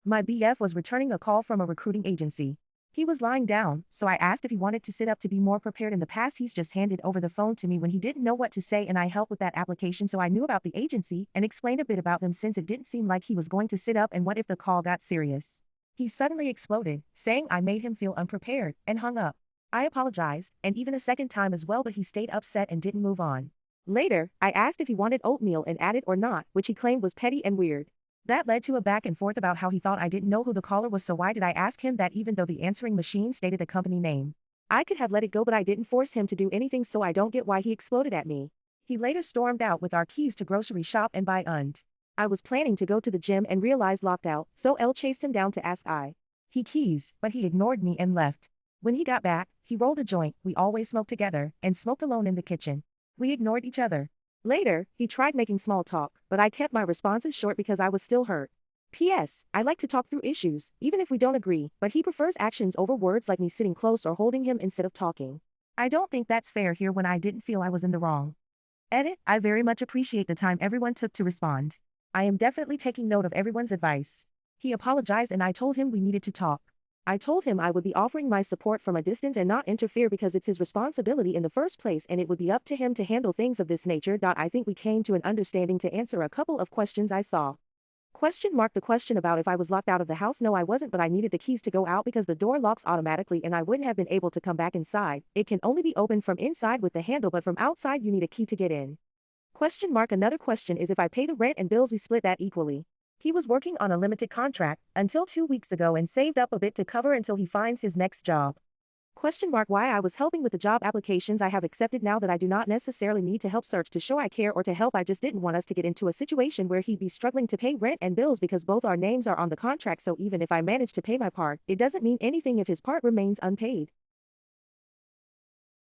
My BF was returning a call from a recruiting agency. He was lying down, so I asked if he wanted to sit up to be more prepared. In the past, he's just handed over the phone to me when he didn't know what to say, and I helped with that application, so I knew about the agency and explained a bit about them since it didn't seem like he was going to sit up and what if the call got serious. He suddenly exploded, saying I made him feel unprepared, and hung up. I apologized, and even a second time as well, but he stayed upset and didn't move on. Later, I asked if he wanted oatmeal and added or not, which he claimed was petty and weird. That led to a back and forth about how he thought I didn't know who the caller was, so why did I ask him that even though the answering machine stated the company name? I could have let it go, but I didn't force him to do anything, so I don't get why he exploded at me. He later stormed out with our keys to grocery shop and buy und. I was planning to go to the gym and realized locked out, so L chased him down to ask I. He keys, but he ignored me and left. When he got back, he rolled a joint, we always smoked together, and smoked alone in the kitchen. We ignored each other. Later, he tried making small talk, but I kept my responses short because I was still hurt. P.S. I like to talk through issues, even if we don't agree, but he prefers actions over words, like me sitting close or holding him instead of talking. I don't think that's fair here when I didn't feel I was in the wrong. Edit, I very much appreciate the time everyone took to respond. I am definitely taking note of everyone's advice. He apologized and I told him we needed to talk. I told him I would be offering my support from a distance and not interfere because it's his responsibility in the first place and it would be up to him to handle things of this nature. I think we came to an understanding to answer a couple of questions I saw. The question about if I was locked out of the house. No, I wasn't, but I needed the keys to go out because the door locks automatically and I wouldn't have been able to come back inside. It can only be opened from inside with the handle, but from outside you need a key to get in. Another question is if I pay the rent and bills, we split that equally. He was working on a limited contract until 2 weeks ago and saved up a bit to cover until he finds his next job. Why I was helping with the job applications I have accepted now that I do not necessarily need to help search to show I care or to help. I just didn't want us to get into a situation where he'd be struggling to pay rent and bills because both our names are on the contract, so even if I manage to pay my part, it doesn't mean anything if his part remains unpaid.